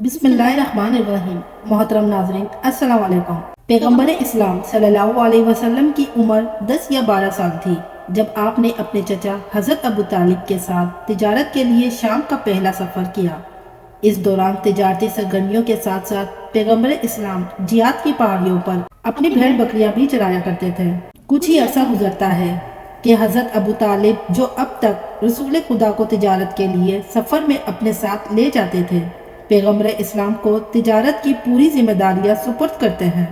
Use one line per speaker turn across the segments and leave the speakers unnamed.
بسم اللہ الرحمن الرحیم۔ محترم ناظرین السلام علیکم۔ پیغمبر اسلام صلی اللہ علیہ وسلم کی عمر 10 یا 12 سال تھی جب آپ نے اپنے چچا حضرت ابو طالب کے ساتھ تجارت کے لیے شام کا پہلا سفر کیا۔ اس دوران تجارتی سرگرمیوں کے ساتھ ساتھ پیغمبر اسلام جیات کی پہاڑیوں پر اپنی بھیڑ بکریاں بھی چرایا کرتے تھے۔ کچھ ہی عرصہ گزرتا ہے کہ حضرت ابو طالب جو اب تک رسول خدا کو تجارت کے لیے سفر میں اپنے ساتھ لے جاتے تھے، پیغمبر اسلام کو تجارت کی پوری ذمہ داریاں سپرد کرتے ہیں۔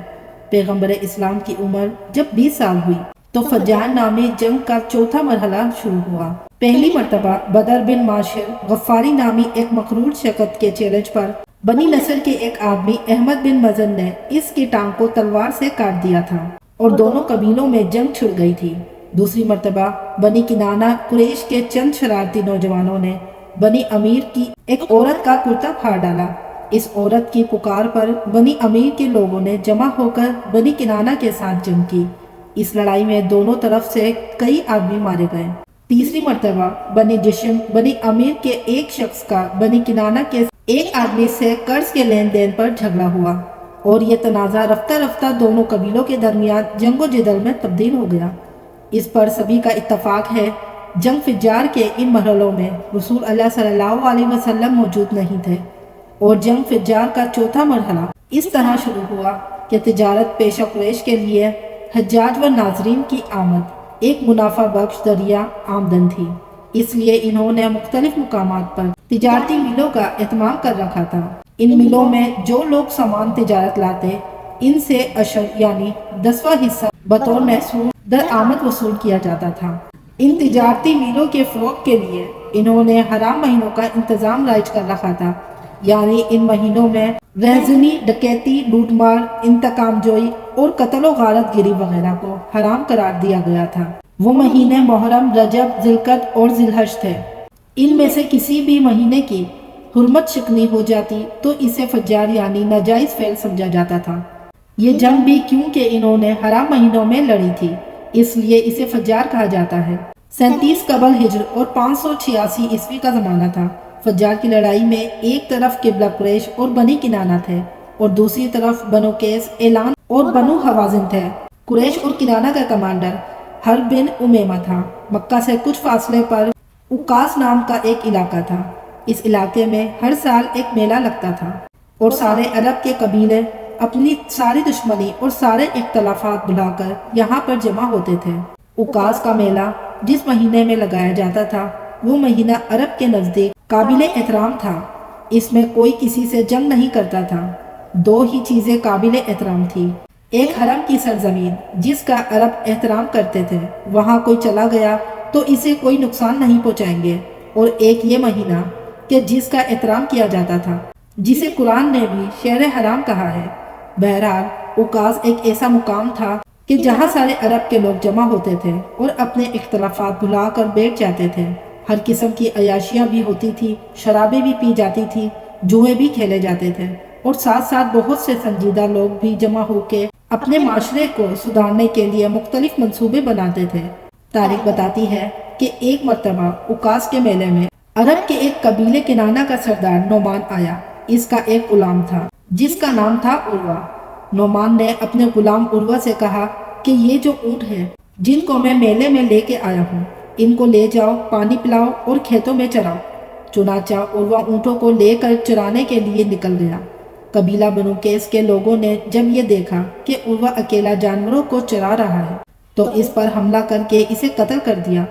پیغمبر اسلام کی عمر جب 20 سال ہوئی تو فجار نامی جنگ کا چوتھا مرحلہ شروع ہوا۔ پہلی مرتبہ بدر بن معاشر غفاری نامی ایک مغرور شخص کے چیلنج پر بنی نصر کے ایک آدمی احمد بن مزن نے اس کی ٹانگ کو تلوار سے کاٹ دیا تھا اور دونوں قبیلوں میں جنگ چھڑ گئی تھی۔ دوسری مرتبہ بنی کنانہ قریش کے چند شرارتی نوجوانوں نے بنی امیر کی ایک عورت کا کرتا پھاڑ ڈالا۔ اس عورت کی پکار پر بنی امیر کے لوگوں نے جمع ہو کر بنی کنانہ کے ساتھ جنگ کی۔ اس لڑائی میں دونوں طرف سے کئی آدمی مارے گئے۔ تیسری مرتبہ بنی جشم بنی امیر کے ایک شخص کا بنی کنانہ کے ایک آدمی سے قرض کے لین دین پر جھگڑا ہوا اور یہ تنازع رفتہ رفتہ دونوں قبیلوں کے درمیان جنگ و جدل میں تبدیل ہو گیا۔ اس پر سبھی کا اتفاق ہے جنگ فجار کے ان مرحلوں میں رسول اللہ صلی اللہ علیہ وسلم موجود نہیں تھے، اور جنگ فجار کا چوتھا مرحلہ اس طرح شروع ہوا کہ تجارت پیشہ قریش کے لیے حجاج و ناظرین کی آمد ایک منافع بخش ذریعہ آمدن تھی۔ اس لیے انہوں نے مختلف مقامات پر تجارتی میلوں کا اہتمام کر رکھا تھا۔ ان میلوں میں جو لوگ سامان تجارت لاتے ان سے عشر یعنی 10واں حصہ بطور محصول درآمد وصول کیا جاتا تھا۔ ان تجارتی میلوں کے فروغ کے لیے انہوں نے حرام مہینوں کا انتظام رائج کر رکھا تھا، یعنی ان مہینوں میں رہزنی، ڈکیتی، لوٹ مار، انتقام جوئی اور قتل و غارت گری وغیرہ کو حرام قرار دیا گیا تھا۔ وہ مہینے محرم، رجب، ذوالقعدہ اور ذی الحجہ تھے۔ ان میں سے کسی بھی مہینے کی حرمت شکنی ہو جاتی تو اسے فجار یعنی ناجائز فعل سمجھا جاتا تھا۔ یہ جنگ بھی کیونکہ انہوں نے حرام مہینوں میں لڑی تھی اس لیے اسے فجار کہا جاتا ہے۔ 37 قبل ہجر اور 586 عیسوی کا زمانہ تھا۔ فجار کی لڑائی میں ایک طرف قبلہ قریش اور بنی کنانہ تھے اور دوسری طرف بنو قیس، اعلان اور بنو حوازن تھے۔ قریش اور کنانہ کا کمانڈر حرب بن امیمہ تھا۔ مکہ سے کچھ فاصلے پر اوقاس نام کا ایک علاقہ تھا۔ اس علاقے میں ہر سال ایک میلہ لگتا تھا اور سارے عرب کے قبیلے اپنی ساری دشمنی اور سارے اختلافات بھلا کر یہاں پر جمع ہوتے تھے۔ اوقاس کا میلہ جس مہینے میں لگایا جاتا تھا وہ مہینہ عرب کے نزدیک قابل احترام تھا۔ اس میں کوئی کسی سے جنگ نہیں کرتا تھا۔ دو ہی چیزیں قابل احترام تھی، ایک حرم کی سرزمین جس کا عرب احترام کرتے تھے، وہاں کوئی چلا گیا تو اسے کوئی نقصان نہیں پہنچائیں گے، اور ایک یہ مہینہ کہ جس کا احترام کیا جاتا تھا، جسے قرآن نے بھی شہر حرام کہا ہے۔ بہرحال اوقاس ایک ایسا مقام تھا کہ جہاں سارے عرب کے لوگ جمع ہوتے تھے اور اپنے اختلافات بھلا کر بیٹھ جاتے تھے۔ ہر قسم کی عیاشیاں بھی ہوتی تھی، شرابیں بھی پی جاتی تھی، جوئے بھی کھیلے جاتے تھے، اور ساتھ ساتھ بہت سے سنجیدہ لوگ بھی جمع ہو کے اپنے معاشرے کو سدھارنے کے لیے مختلف منصوبے بناتے تھے۔ تاریخ بتاتی ہے کہ ایک مرتبہ اوقاس کے میلے میں عرب کے ایک قبیلے کنانہ کا سردار نعمان آیا۔ اس کا ایک غلام تھا جس کا نام تھا عروہ۔ نعمان نے اپنے غلام عروہ سے کہا کہ یہ جو اونٹ ہیں جن کو میں میلے میں لے کے آیا ہوں، ان کو لے جاؤ، پانی پلاؤ اور کھیتوں میں چراؤ۔ چنانچہ عروہ اونٹوں کو لے کر چرانے کے لیے نکل گیا۔ قبیلہ بنو قیس کے لوگوں نے جب یہ دیکھا کہ عروہ اکیلا جانوروں کو چرا رہا ہے تو اس پر حملہ کر کے اسے قتل کر دیا۔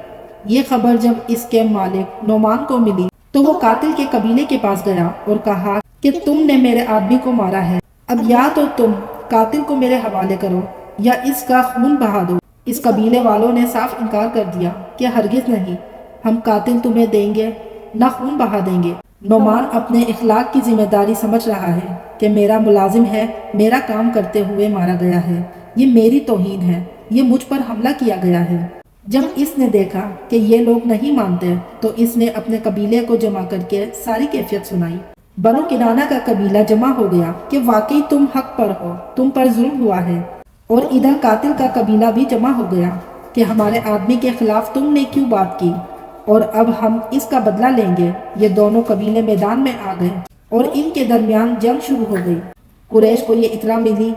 یہ خبر جب اس کے مالک نعمان کو ملی تو وہ قاتل کے قبیلے کے پاس گیا اور کہا کہ تم نے میرے آدمی کو مارا ہے، اب یا تو تم قاتل کو میرے حوالے کرو یا اس کا خون بہا دو۔ اس قبیلے والوں نے صاف انکار کر دیا کہ ہرگز نہیں، ہم قاتل تمہیں دیں گے نہ خون بہا دیں گے۔ نعمان اپنے اخلاق کی ذمہ داری سمجھ رہا ہے کہ میرا ملازم ہے، میرا کام کرتے ہوئے مارا گیا ہے، یہ میری توہین ہے، یہ مجھ پر حملہ کیا گیا ہے۔ جب اس نے دیکھا کہ یہ لوگ نہیں مانتے تو اس نے اپنے قبیلے کو جمع کر کے ساری کیفیت سنائی۔ بنو کنانہ کا قبیلہ جمع ہو گیا کہ واقعی تم حق پر ہو، تم پر ظلم ہوا ہے، اور ادھر قاتل کا قبیلہ بھی جمع ہو گیا کہ ہمارے آدمی کے خلاف تم نے کیوں بات کی اور اب ہم اس کا بدلہ لیں گے۔ یہ دونوں قبیلے میدان میں آ گئے اور ان کے درمیان جنگ شروع ہو گئی۔ قریش کو یہ اطلاع ملی،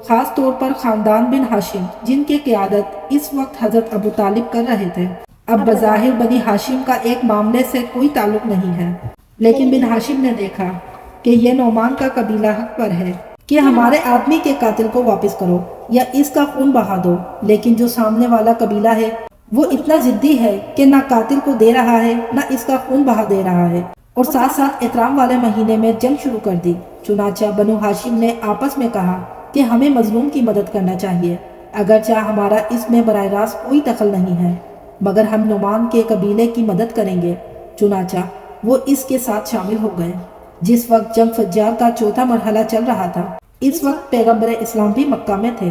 خاص طور پر خاندان بن ہاشم، جن کی قیادت اس وقت حضرت ابو طالب کر رہے تھے۔ اب بظاہر بنی ہاشم کا ایک معاملے سے کوئی تعلق نہیں ہے، لیکن بن ہاشم نے دیکھا کہ یہ نعمان کا قبیلہ حق پر ہے کہ ہمارے آدمی کے قاتل کو واپس کرو یا اس کا خون بہا دو، لیکن جو سامنے والا قبیلہ ہے وہ اتنا ضدی ہے کہ نہ قاتل کو دے رہا ہے نہ اس کا خون بہا دے رہا ہے، اور ساتھ ساتھ احترام والے مہینے میں جنگ شروع کر دی۔ چنانچہ بنو ہاشم نے آپس میں کہا کہ ہمیں مظلوم کی مدد کرنا چاہیے، اگرچہ ہمارا اس میں براہ راست کوئی دخل نہیں ہے، مگر ہم نعمان کے قبیلے کی مدد کریں گے۔ چنانچہ وہ اس کے ساتھ شامل ہو گئے۔ جس وقت جنگ فجار کا چوتھا مرحلہ چل رہا تھا، اس وقت پیغمبر اسلام بھی مکہ میں تھے،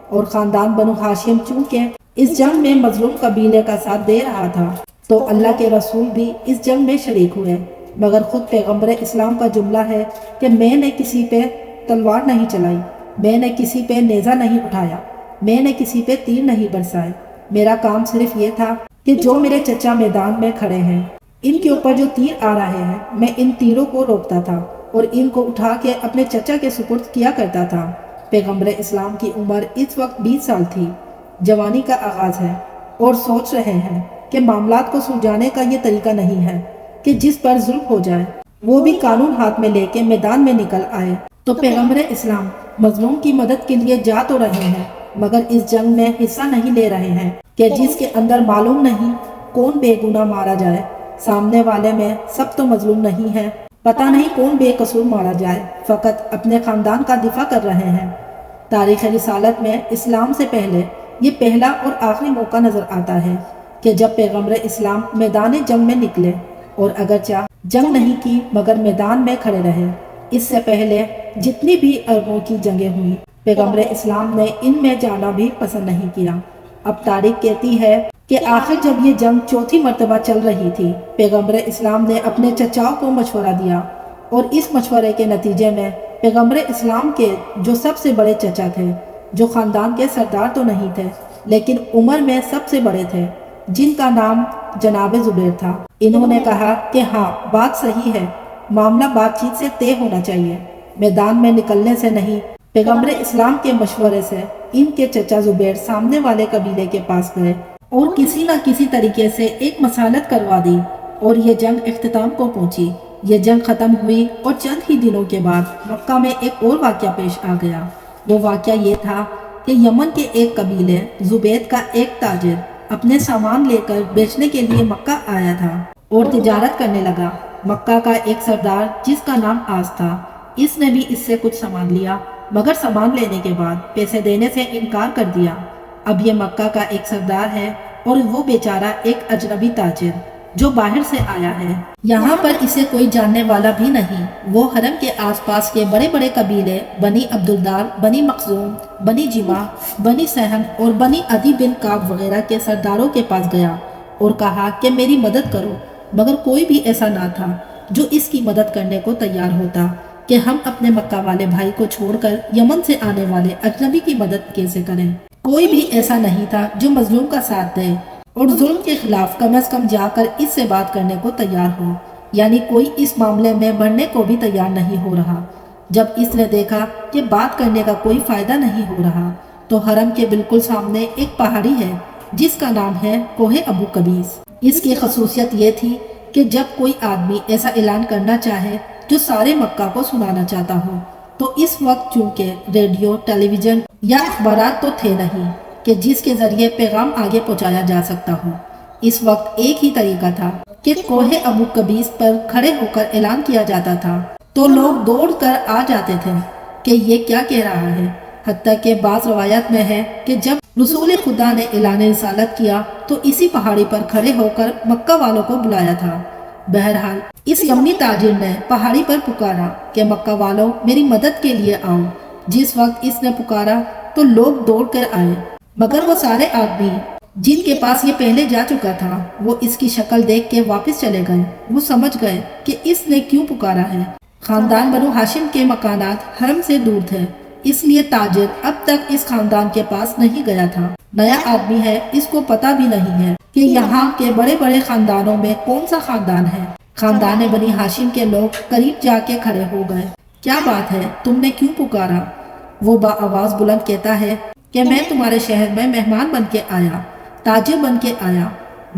اور خاندان بنو ہاشم چونکہ اس جنگ میں مظلوم قبیلے کا ساتھ دے رہا تھا تو اللہ کے رسول بھی اس جنگ میں شریک ہوئے، مگر خود پیغمبر اسلام کا جملہ ہے کہ میں نے کسی پہ تلوار نہیں چلائی، میں نے کسی پہ نیزہ نہیں اٹھایا، میں نے کسی پہ تیر نہیں برسائے، میرا کام صرف یہ تھا کہ جو میرے چچا میدان میں کھڑے ہیں ان کے اوپر جو تیر آ رہے ہیں میں ان تیروں کو روکتا تھا اور ان کو اٹھا کے اپنے چچا کے سپرد کیا کرتا تھا۔ پیغمبر اسلام کی عمر اس وقت 20 سال تھی، جوانی کا آغاز ہے، اور سوچ رہے ہیں کہ معاملات کو سلجھانے کا یہ طریقہ نہیں ہے کہ جس پر ظلم ہو جائے وہ بھی قانون ہاتھ میں لے کے میدان میں نکل آئے۔ تو پیغمبر اسلام مظلوم کی مدد کے لیے جا تو رہے ہیں، مگر اس جنگ میں حصہ نہیں لے رہے ہیں کہ جس کے اندر معلوم نہیں کون بے گناہ مارا جائے، سامنے والے میں سب تو مظلوم نہیں ہے، پتہ نہیں کون بے قصور مارا جائے، فقط اپنے خاندان کا دفاع کر رہے ہیں۔ تاریخ رسالت میں اسلام سے پہلے یہ پہلا اور آخری موقع نظر آتا ہے کہ جب پیغمبر اسلام میدان جنگ میں نکلے، اور اگرچہ جنگ نہیں کی مگر میدان میں کھڑے رہے۔ اس سے پہلے جتنی بھی عربوں کی جنگیں ہوئی پیغمبر اسلام نے ان میں جانا بھی پسند نہیں کیا۔ اب تاریخ کہتی ہے کہ آخر جب یہ جنگ چوتھی مرتبہ چل رہی تھی، پیغمبر اسلام نے اپنے چچاؤں کو مشورہ دیا، اور اس مشورے کے نتیجے میں پیغمبر اسلام کے جو سب سے بڑے چچا تھے، جو خاندان کے سردار تو نہیں تھے لیکن عمر میں سب سے بڑے تھے، جن کا نام جناب زبیر تھا، انہوں نے کہا کہ ہاں بات صحیح ہے، معاملہ بات چیت سے طے ہونا چاہیے، میدان میں نکلنے سے نہیں۔ پیغمبر اسلام کے مشورے سے ان کے چچا زبیر سامنے والے قبیلے کے پاس گئے اور کسی نہ کسی طریقے سے ایک مصالحت کروا دی، اور یہ جنگ اختتام کو پہنچی۔ یہ جنگ ختم ہوئی اور چند ہی دنوں کے بعد مکہ میں ایک اور واقعہ پیش آ گیا۔ وہ واقعہ یہ تھا کہ یمن کے ایک قبیلے زبید کا ایک تاجر اپنے سامان لے کر بیچنے کے لیے مکہ آیا تھا اور تجارت کرنے لگا۔ مکہ کا ایک سردار جس کا نام آس تھا، اس نے بھی اس سے کچھ سامان لیا، مگر سامان لینے کے بعد پیسے دینے سے انکار کر دیا۔ اب یہ مکہ کا ایک سردار ہے اور وہ بیچارہ ایک اجنبی تاجر جو باہر سے آیا ہے، یہاں پر اسے کوئی جاننے والا بھی نہیں۔ وہ حرم کے آس پاس کے بڑے بڑے قبیلے بنی عبدالدار، بنی مخزوم، بنی جمع، بنی سہم اور بنی عدی بن کعب وغیرہ کے سرداروں کے پاس گیا اور کہا کہ میری مدد کرو، مگر کوئی بھی ایسا نہ تھا جو اس کی مدد کرنے کو تیار ہوتا کہ ہم اپنے مکہ والے بھائی کو چھوڑ کر یمن سے آنے والے اجنبی کی مدد کیسے کریں۔ کوئی بھی ایسا نہیں تھا جو مظلوم کا ساتھ دے اور ظلم کے خلاف کم از کم جا کر اس سے بات کرنے کو تیار ہو، یعنی کوئی اس معاملے میں بڑھنے کو بھی تیار نہیں ہو رہا۔ جب اس نے دیکھا کہ بات کرنے کا کوئی فائدہ نہیں ہو رہا تو حرم کے بالکل سامنے ایک پہاڑی ہے جس کا نام ہے کوہ ابو قبیس۔ اس کی خصوصیت یہ تھی کہ جب کوئی آدمی ایسا اعلان کرنا چاہے جو سارے مکہ کو سنانا چاہتا ہو، تو اس وقت چونکہ ریڈیو، ٹیلی ویژن یا اخبارات تو تھے نہیں کہ جس کے ذریعے پیغام آگے پہنچایا جا سکتا ہو، اس وقت ایک ہی طریقہ تھا کہ کوہ ابو قبیس پر کھڑے ہو کر اعلان کیا جاتا تھا تو لوگ دوڑ کر آ جاتے تھے کہ یہ کیا کہہ رہا ہے۔ حتیٰ کہ بعض روایات میں ہے کہ جب رسول خدا نے اعلان رسالت کیا تو اسی پہاڑی پر کھڑے ہو کر مکہ والوں کو بلایا تھا۔ بہرحال اس یمنی تاجر نے پہاڑی پر پکارا کہ مکہ والوں میری مدد کے لیے آؤ۔ جس وقت اس نے پکارا تو لوگ دوڑ کر آئے، مگر وہ سارے آدمی جن کے پاس یہ پہلے جا چکا تھا وہ اس کی شکل دیکھ کے واپس چلے گئے۔ وہ سمجھ گئے کہ اس نے کیوں پکارا ہے۔ خاندان بنو ہاشم کے مکانات حرم سے دور تھے، اس لیے تاجر اب تک اس خاندان کے پاس نہیں گیا تھا۔ نیا آدمی ہے، اس کو پتہ بھی نہیں ہے کہ یہاں کے بڑے بڑے خاندانوں میں کون سا خاندان ہے۔ خاندان بنی ہاشم کے لوگ قریب جا کے کھڑے ہو گئے۔ کیا بات ہے، تم نے کیوں پکارا؟ وہ آواز بلند کہتا ہے کہ میں تمہارے شہر میں مہمان بن کے آیا، تاجر بن کے آیا،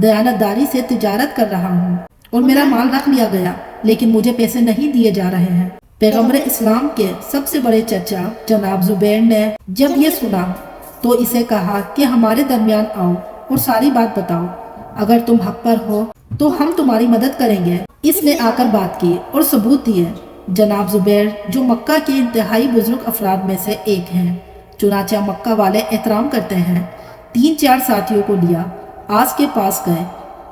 دیانتداری سے تجارت کر رہا ہوں اور میرا مال رکھ لیا گیا، لیکن مجھے پیسے نہیں دیے جا رہے ہیں۔ پیغمبر اسلام کے سب سے بڑے چچا جناب زبیر نے جب یہ سنا تو اسے کہا کہ ہمارے درمیان آؤ اور ساری بات بتاؤ، اگر تم حق پر ہو تو ہم تمہاری مدد کریں گے۔ اس نے آ کر بات کی اور ثبوت دیے۔ جناب زبیر جو مکہ کے انتہائی بزرگ افراد میں سے ایک ہیں، چنانچہ مکہ والے احترام کرتے ہیں، 3-4 ساتھیوں کو لیا، آس کے پاس گئے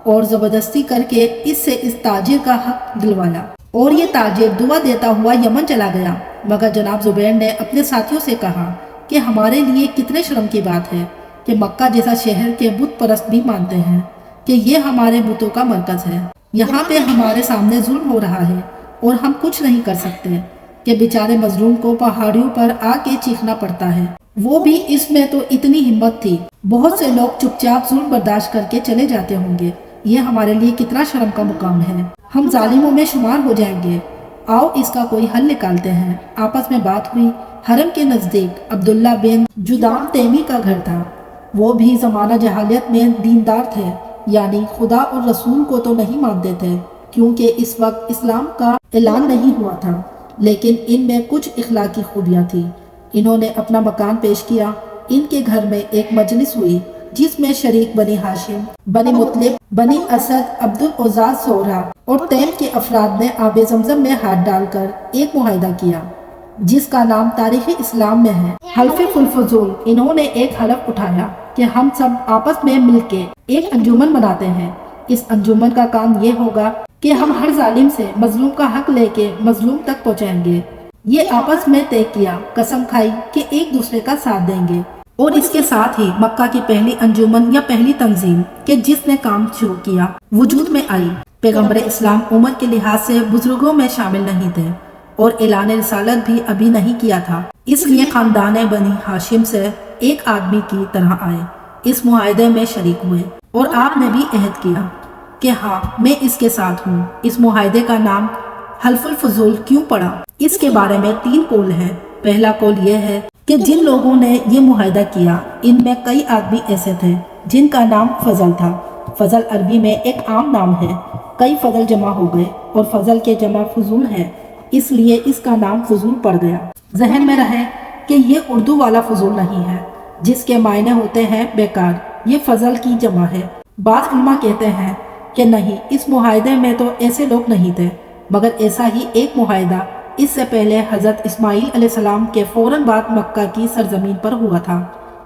اور زبردستی کر کے اس سے اس تاجر کا حق دلوایا، اور یہ تاجر دعا دیتا ہوا یمن چلا گیا۔ مگر جناب زبیر نے اپنے ساتھیوں سے کہا کہ ہمارے لیے کتنے شرم کی بات ہے کہ مکہ جیسا شہر کے بت پرست بھی مانتے ہیں کہ یہ ہمارے بتوں کا مرکز ہے۔ یہاں پہ ہمارے سامنے ظلم ہو رہا ہے اور ہم کچھ نہیں کر سکتے کہ بیچارے مظلوم کو پہاڑیوں پر آ کے چیخنا پڑتا ہے۔ وہ بھی اس میں تو اتنی ہمت تھی، بہت سے لوگ چپ چاپ ظلم برداشت کر کے چلے جاتے ہوں گے۔ یہ ہمارے لیے کتنا شرم کا مقام ہے، ہم ظالموں میں شمار ہو جائیں گے۔ آؤ اس کا کوئی حل نکالتے ہیں۔ آپس میں بات ہوئی۔ حرم کے نزدیک عبداللہ بن جدام تیمی کا گھر تھا۔ وہ بھی زمانہ جہالیت میں دیندار تھے، یعنی خدا اور رسول کو تو نہیں مانتے تھے کیونکہ اس وقت اسلام کا اعلان نہیں ہوا تھا، لیکن ان میں کچھ اخلاقی خوبیاں تھیں۔ انہوں نے اپنا مکان پیش کیا۔ ان کے گھر میں ایک مجلس ہوئی جس میں شریک بنی ہاشم، بنی مطلب، بنی اسد، عبد العزیز سورہ اور تیم کے افراد نے آب زمزم میں ہاتھ ڈال کر ایک معاہدہ کیا جس کا نام تاریخ اسلام میں ہے حلف الفضول۔ انہوں نے ایک حلف اٹھایا کہ ہم سب آپس میں مل کے ایک انجمن بناتے ہیں۔ اس انجمن کا کام یہ ہوگا کہ ہم ہر ظالم سے مظلوم کا حق لے کے مظلوم تک پہنچائیں گے۔ یہ آپس میں طے کیا، قسم کھائی کہ ایک دوسرے کا ساتھ دیں گے۔ اور اس کے ساتھ ہی مکہ کی پہلی انجمن یا پہلی تنظیم کہ جس نے کام شروع کیا وجود میں آئی۔ پیغمبر اسلام عمر کے لحاظ سے بزرگوں میں شامل نہیں تھے اور اعلان رسالت بھی ابھی نہیں کیا تھا، اس لیے خاندان بنی ہاشم سے ایک آدمی کی طرح آئے، اس معاہدے میں شریک ہوئے اور آپ نے بھی عہد کیا کہ ہاں میں اس کے ساتھ ہوں۔ اس معاہدے کا نام حلف الفضول کیوں پڑا؟ اس کے بارے میں 3 قول ہیں۔ پہلا قول یہ ہے کہ جن لوگوں نے یہ معاہدہ کیا ان میں کئی آدمی ایسے تھے جن کا نام فضل تھا۔ فضل عربی میں ایک عام نام ہے، کئی فضل جمع ہو گئے اور فضل کے جمع فضول ہے، اس لیے اس کا نام فضول پڑ گیا۔ ذہن میں رہے کہ یہ اردو والا فضول نہیں ہے جس کے معنی ہوتے ہیں بیکار، یہ فضل کی جمع ہے۔ بعض علماء کہتے ہیں کہ نہیں، اس معاہدے میں تو ایسے لوگ نہیں تھے، مگر ایسا ہی ایک معاہدہ اس سے پہلے حضرت اسماعیل علیہ السلام کے فوراً بعد مکہ کی سرزمین پر ہوا تھا۔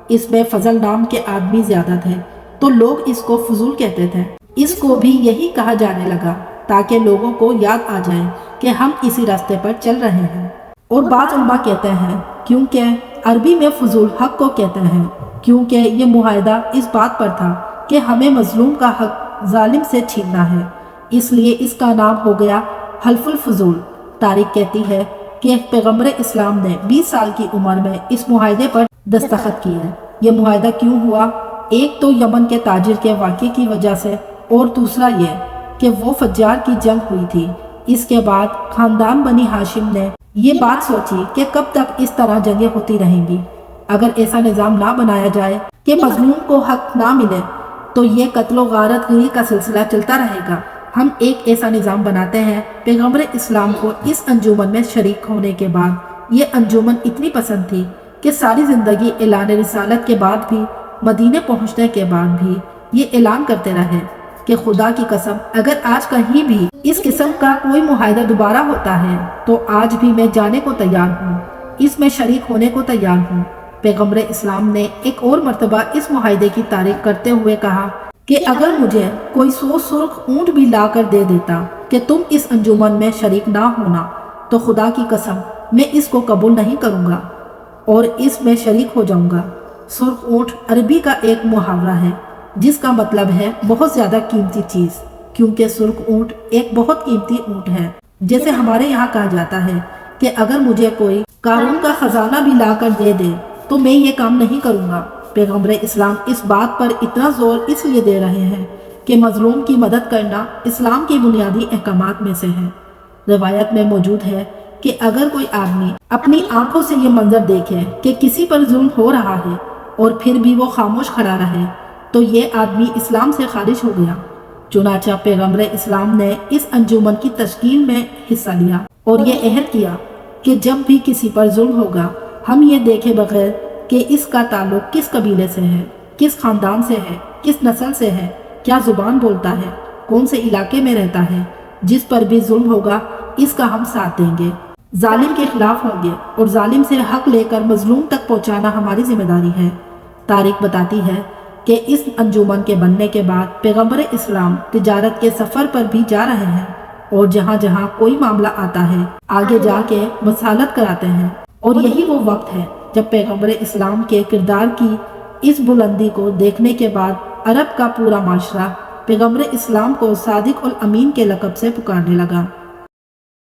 اس میں فضل نام کے آدمی زیادہ تھے تو لوگ اس کو فضول کہتے تھے۔ اس کو بھی یہی کہا جانے لگا تاکہ لوگوں کو یاد آ جائے کہ ہم اسی راستے پر چل رہے ہیں۔ اور بعض علماء کہتے ہیں کیونکہ عربی میں فضول حق کو کہتے ہیں، کیونکہ یہ معاہدہ اس بات پر تھا کہ ہمیں مظلوم کا حق ظالم سے چھیننا ہے، اس لیے اس کا نام ہو گیا حلف الفضول۔ تاریخ کہتی ہے کہ پیغمبر اسلام نے 20 سال کی عمر میں اس معاہدے پر دستخط کیے۔ یہ معاہدہ کیوں ہوا؟ ایک تو یمن کے تاجر کے واقعے کی وجہ سے، اور دوسرا یہ کہ وہ فجار کی جنگ ہوئی تھی۔ اس کے بعد خاندان بنی ہاشم نے یہ بات سوچی کہ کب تک اس طرح جنگیں ہوتی رہیں گی۔ اگر ایسا نظام نہ بنایا جائے کہ مظلوم کو حق نہ ملے تو یہ قتل و غارت گری کا سلسلہ چلتا رہے گا۔ ہم ایک ایسا نظام بناتے ہیں۔ پیغمبر اسلام کو اس انجمن میں شریک ہونے کے بعد یہ انجمن اتنی پسند تھی کہ ساری زندگی اعلان رسالت کے بعد بھی، مدینے پہنچنے کے بعد بھی یہ اعلان کرتے رہے کہ خدا کی قسم اگر آج کہیں بھی اس قسم کا کوئی معاہدہ دوبارہ ہوتا ہے تو آج بھی میں جانے کو تیار ہوں، اس میں شریک ہونے کو تیار ہوں۔ پیغمبر اسلام نے ایک اور مرتبہ اس معاہدے کی تعریف کرتے ہوئے کہا کہ اگر مجھے کوئی 100 سرخ اونٹ بھی لا کر دے دیتا کہ تم اس انجمن میں شریک نہ ہونا تو خدا کی قسم میں اس کو قبول نہیں کروں گا اور اس میں شریک ہو جاؤں گا۔ سرخ اونٹ عربی کا ایک محاورہ ہے جس کا مطلب ہے بہت زیادہ قیمتی چیز، کیونکہ سرخ اونٹ ایک بہت قیمتی اونٹ ہے۔ جیسے ہمارے یہاں کہا جاتا ہے کہ اگر مجھے کوئی قارون کا خزانہ بھی لا کر دے دے تو میں یہ کام نہیں کروں گا۔ پیغمبر اسلام اس بات پر اتنا زور اس لیے دے رہے ہیں کہ مظلوم کی مدد کرنا اسلام کی بنیادی احکامات میں سے ہے۔ روایت میں موجود ہے کہ اگر کوئی آدمی اپنی آنکھوں سے یہ منظر دیکھے کہ کسی پر ظلم ہو رہا ہے اور پھر بھی وہ خاموش کھڑا رہے تو یہ آدمی اسلام سے خارج ہو گیا۔ چنانچہ پیغمبر اسلام نے اس انجمن کی تشکیل میں حصہ لیا اور یہ عہد کیا کہ جب بھی کسی پر ظلم ہوگا ہم یہ دیکھے بغیر کہ اس کا تعلق کس قبیلے سے ہے، کس خاندان سے ہے، کس نسل سے ہے، کیا زبان بولتا ہے، کون سے علاقے میں رہتا ہے، جس پر بھی ظلم ہوگا اس کا ہم ساتھ دیں گے، ظالم کے خلاف ہوں گے اور ظالم سے حق لے کر مظلوم تک پہنچانا ہماری ذمہ داری ہے۔ تاریخ بتاتی ہے کہ اس انجمن کے بننے کے بعد پیغمبر اسلام تجارت کے سفر پر بھی جا رہے ہیں اور جہاں جہاں کوئی معاملہ آتا ہے آگے جا کے مصالحت کراتے ہیں، اور یہی وہ وقت ہے جب پیغمبر اسلام کے کردار کی اس بلندی کو دیکھنے کے بعد عرب کا پورا معاشرہ پیغمبر اسلام کو صادق الامین کے لقب سے پکارنے لگا۔